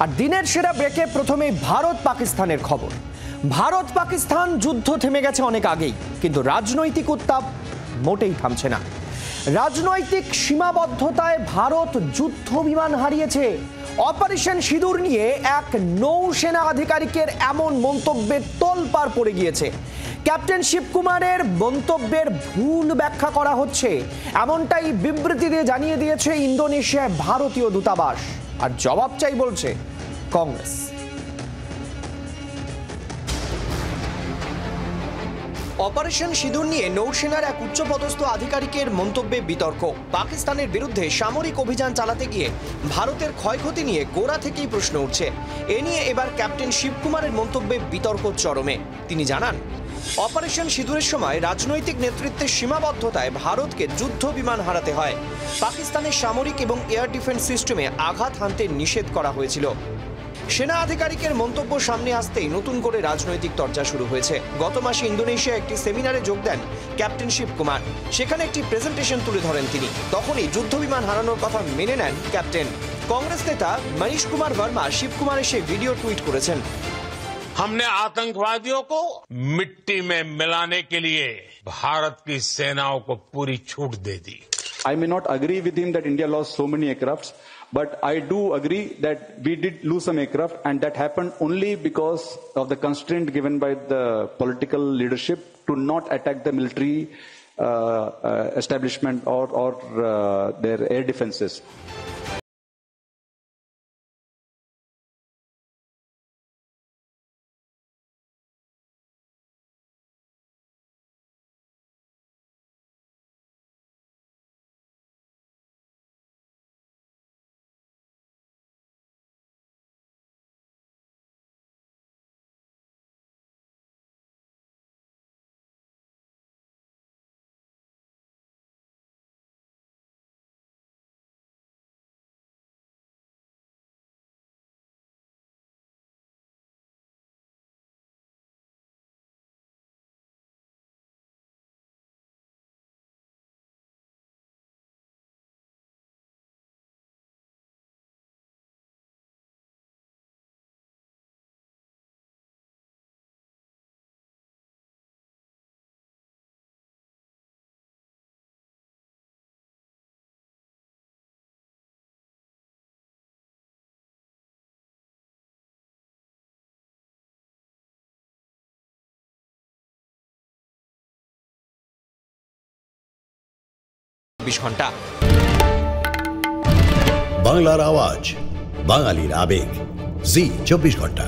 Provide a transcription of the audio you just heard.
আর দিনের সেরা ব্রেকে প্রথমে ভারত পাকিস্তানের খবর। ভারত পাকিস্তান যুদ্ধ থেমে গেছে অনেক আগেই, কিন্তু রাজনৈতিক উত্তাপ মোটেই থামছে না। রাজনৈতিক সীমাবদ্ধতায় ভারত যুদ্ধ বিমান হারিয়েছে। অপারেশন সিঁদুর নিয়ে এক নৌসেনা আধিকারিকের এমন মন্তব্যের তোলপাড় পড়ে গিয়েছে। ক্যাপ্টেন শিবকুমারের মন্তব্যের ভুল ব্যাখ্যা করা হচ্ছে, এমনটাই বিবৃতিতে জানিয়ে দিয়েছে ইন্দোনেশিয়ায় ভারতীয় দূতাবাস। আর জবাব চাই বলছে কংগ্রেস। অপারেশন সিঁদুর নিয়ে নৌসেনার এক উচ্চপদস্থ আধিকারিকের মন্তব্যে বিতর্ক। পাকিস্তানের বিরুদ্ধে সামরিক অভিযান চালাতে গিয়ে ভারতের ক্ষয়ক্ষতি নিয়ে গোড়া থেকেই প্রশ্ন উঠছে। এ নিয়ে এবার ক্যাপ্টেন শিবকুমারের মন্তব্যে বিতর্ক চরমে। তিনি জানান, অপারেশন সিঁদুরের সময় রাজনৈতিক নেতৃত্বের সীমাবদ্ধতায় ভারতকে যুদ্ধ বিমান হারাতে হয়। পাকিস্তানের সামরিক এবং এয়ার ডিফেন্স সিস্টেমে আঘাত হানতে নিষেধ করা হয়েছিল। সেনা আধিকারিকের মন্তব্য সামনে আসতেই নতুন করে রাজনৈতিক চর্চা শুরু হয়েছে। গত মাসে ইন্দোনেশিয়া একটি সেমিনারে যোগ দেন ক্যাপ্টেন শিবকুমার। সেখানে একটি প্রেজেন্টেশন তুলে ধরেন তিনি। তখনই যুদ্ধ বিমান হারানোর কথা মেনে নেন ক্যাপ্টেন। কংগ্রেস নেতা মনীশ কুমার বর্মা শিবকুমারের সেই ভিডিও টুইট করেছেন। हमने आतंकवादियों को मिट्टी में मिलाने के लिए भारत की सेनाओं को पूरी छूट दे दी। I may not agree with him that India lost so many aircrafts, but I do agree that we did lose some aircraft, and that happened only because of the constraint given by the political leadership to not attack the military establishment or their air defenses. ঘন্টা বাংলার আওয়াজ, বাঙালির আবেগ, জি 24 ঘন্টা।